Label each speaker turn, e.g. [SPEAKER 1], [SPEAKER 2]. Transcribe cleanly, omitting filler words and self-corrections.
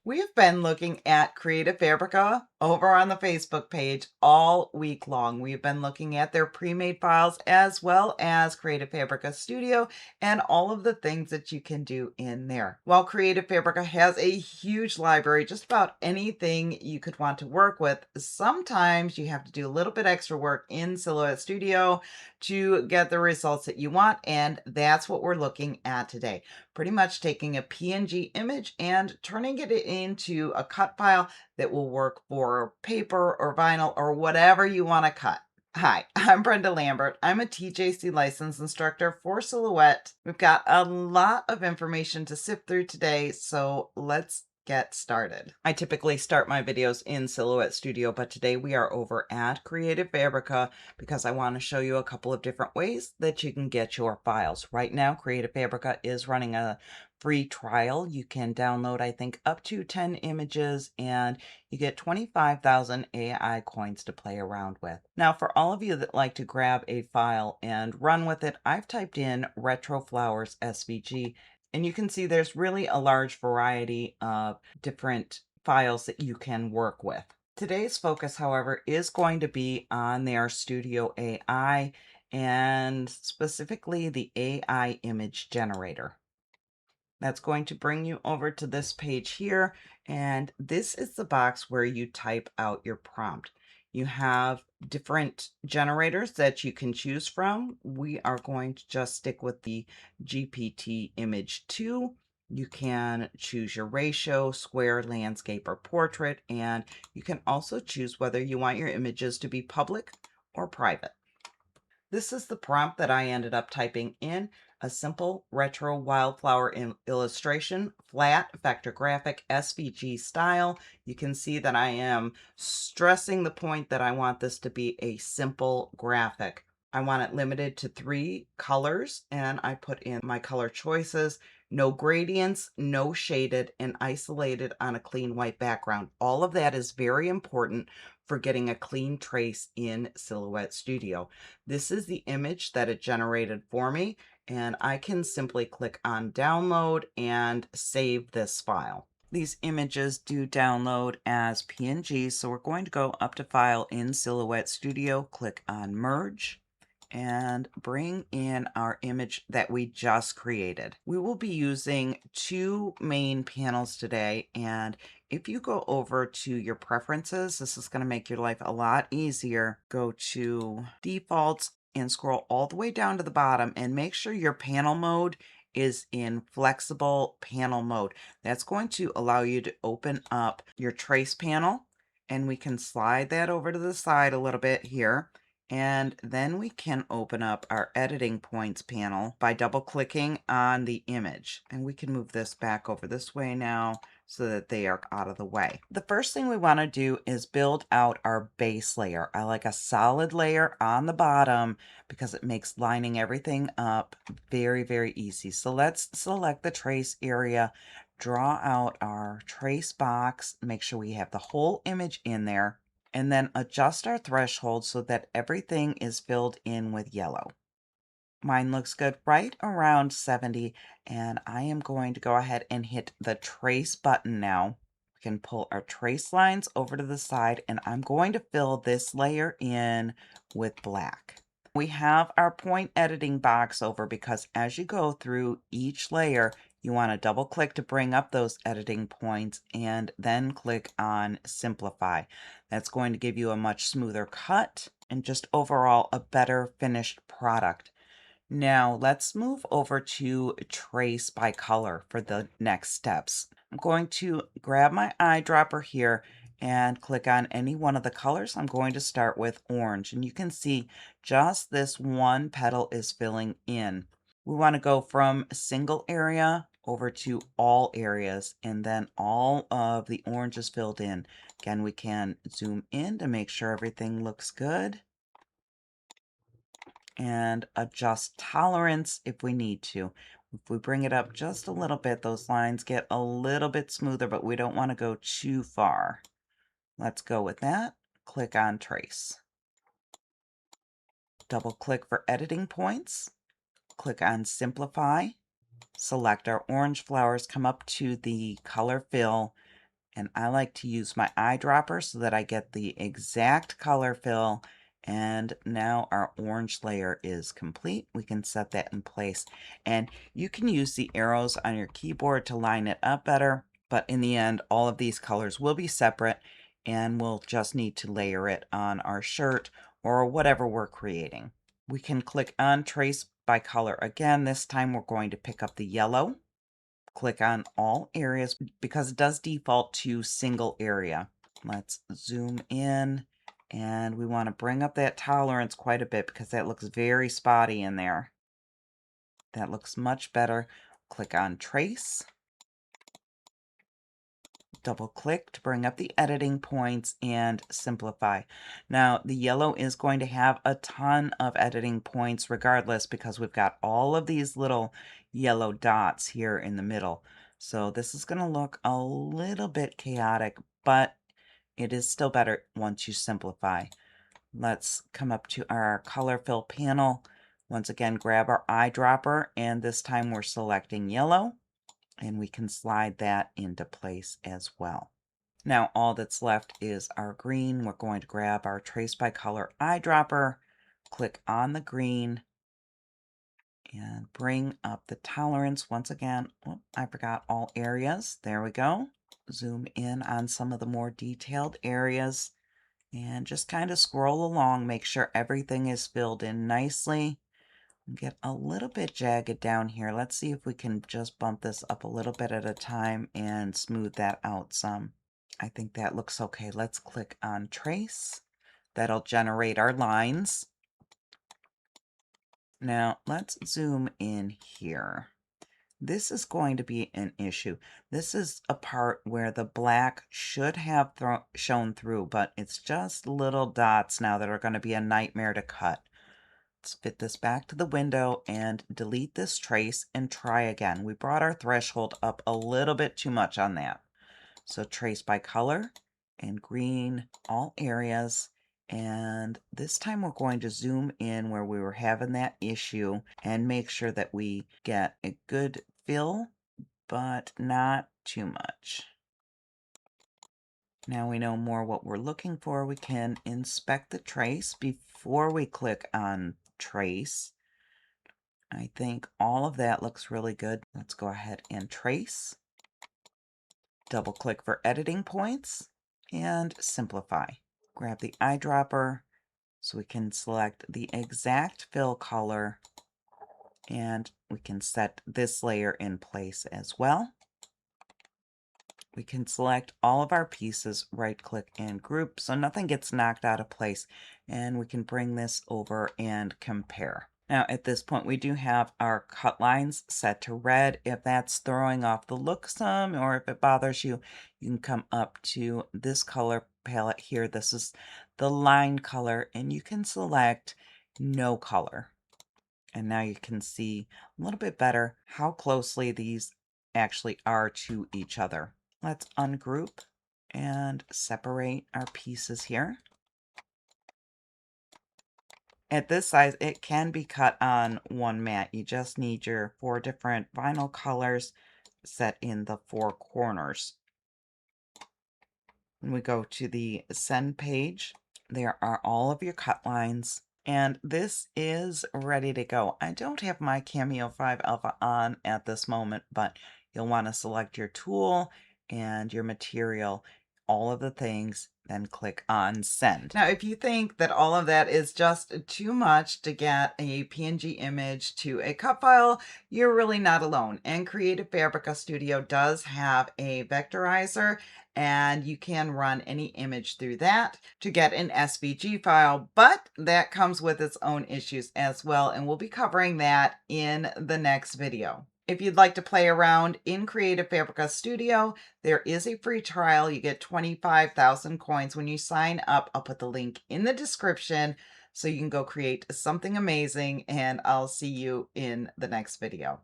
[SPEAKER 1] We've been looking at Creative Fabrica over on the Facebook page all week long. We've been looking at their pre-made files as well as Creative Fabrica Studio and all of the things that you can do in there. While Creative Fabrica has a huge library, just about anything you could want to work with, sometimes you have to do a little bit extra work in Silhouette Studio to get the results that you want, and that's what we're looking at today. Pretty much taking a PNG image and turning it into a cut file that will work for paper or vinyl or whatever you want to cut. Hi, I'm Brenda Lambert. I'm a TJC licensed instructor for Silhouette. We've got a lot of information to sift through today, so let's get started. I typically start my videos in Silhouette Studio, but today we are over at Creative Fabrica because I want to show you a couple of different ways that you can get your files. Right now, Creative Fabrica is running a free trial. You can download, I think, up to 10 images and you get 25,000 AI coins to play around with. Now, for all of you that like to grab a file and run with it, I've typed in Retro Flowers SVG, and you can see there's really a large variety of different files that you can work with. Today's focus, however, is going to be on their Studio AI and specifically the AI image generator. That's going to bring you over to this page here, and this is the box where you type out your prompt. You have different generators that you can choose from. We are going to just stick with the GPT image 2. You can choose your ratio, square, landscape, or portrait, and you can also choose whether you want your images to be public or private. This is the prompt that I ended up typing in: a simple retro wildflower illustration, flat vector graphic SVG style. You can see that I am stressing the point that I want this to be a simple graphic. I want it limited to 3 colors, and I put in my color choices: no gradients, no shaded, and isolated on a clean white background. All of that is very important for getting a clean trace in Silhouette Studio. This is the image that it generated for me, and I can simply click on download and save this file. These images do download as PNGs, so we're going to go up to File in Silhouette Studio, click on Merge, and bring in our image that we just created. We will be using 2 main panels today, and if you go over to your preferences, this is going to make your life a lot easier. Go to defaults and scroll all the way down to the bottom and make sure your panel mode is in flexible panel mode. That's going to allow you to open up your trace panel, and we can slide that over to the side a little bit here. And then we can open up our editing points panel by double clicking on the image. And we can move this back over this way now so that they are out of the way. The first thing we want to do is build out our base layer. I like a solid layer on the bottom because it makes lining everything up very, very easy. So let's select the trace area, draw out our trace box, make sure we have the whole image in there, and then adjust our threshold so that everything is filled in with yellow. Mine looks good right around 70, and I am going to go ahead and hit the trace button now. We can pull our trace lines over to the side, and I'm going to fill this layer in with black. We have our point editing box over because as you go through each layer, you want to double click to bring up those editing points and then click on simplify. That's going to give you a much smoother cut and just overall a better finished product. Now let's move over to trace by color for the next steps. I'm going to grab my eyedropper here and click on any one of the colors. I'm going to start with orange, and you can see just this one petal is filling in. We want to go from a single area over to all areas, and then all of the orange is filled in. Again, we can zoom in to make sure everything looks good and adjust tolerance if we need to. If we bring it up just a little bit, those lines get a little bit smoother, but we don't want to go too far. Let's go with that. Click on Trace. Double click for editing points. Click on Simplify. Select our orange flowers, come up to the color fill, And I like to use my eyedropper so that I get the exact color fill. And now our orange layer is complete. We can set that in place. And you can use the arrows on your keyboard to line it up better. But in the end, all of these colors will be separate, and we'll just need to layer it on our shirt or whatever we're creating. We can click on Trace by Color again. This time we're going to pick up the yellow. Click on all areas because it does default to single area. Let's zoom in, and we want to bring up that tolerance quite a bit because that looks very spotty in there. That looks much better. Click on Trace. Double click to bring up the editing points and simplify. Now, the yellow is going to have a ton of editing points regardless because we've got all of these little yellow dots here in the middle. So this is going to look a little bit chaotic, but it is still better once you simplify. Let's come up to our color fill panel. Once again, grab our eyedropper, and this time we're selecting yellow. And we can slide that into place as well. Now all that's left is our green. We're going to grab our Trace by Color eyedropper, click on the green, and bring up the tolerance once again. Oh, I forgot all areas. There we go. Zoom in on some of the more detailed areas and just kind of scroll along. Make sure everything is filled in nicely. Get a little bit jagged down here. Let's see if we can just bump this up a little bit at a time and smooth that out some. I think that looks okay. Let's click on Trace. That'll generate our lines. Now let's zoom in here. This is going to be an issue. This is a part where the black should have shown through, but it's just little dots now that are going to be a nightmare to cut. Let's fit this back to the window and delete this trace and try again. We brought our threshold up a little bit too much on that. So Trace by Color and green, all areas. And this time we're going to zoom in where we were having that issue and make sure that we get a good fill, but not too much. Now we know more what we're looking for. We can inspect the trace before we click on Trace. I think all of that looks really good. Let's go ahead and trace. Double click for editing points and simplify. Grab the eyedropper so we can select the exact fill color, and we can set this layer in place as well. We can select all of our pieces, right click and group so nothing gets knocked out of place, and we can bring this over and compare. Now at this point we do have our cut lines set to red. If that's throwing off the look some, or if it bothers you, you can come up to this color palette here. This is the line color, and you can select no color. And now you can see a little bit better how closely these actually are to each other. Let's ungroup and separate our pieces here. At this size, it can be cut on one mat. You just need your 4 different vinyl colors set in the 4 corners. When we go to the send page, there are all of your cut lines, and this is ready to go. I don't have my Cameo 5 Alpha on at this moment, but you'll want to select your tool and your material, all of the things, then click on send. Now, if you think that all of that is just too much to get a PNG image to a cut file, you're really not alone. And Creative Fabrica Studio does have a vectorizer, and you can run any image through that to get an SVG file, but that comes with its own issues as well, and we'll be covering that in the next video. If you'd like to play around in Creative Fabrica Studio, there is a free trial. You get 25,000 coins when you sign up. I'll put the link in the description so you can go create something amazing, and I'll see you in the next video.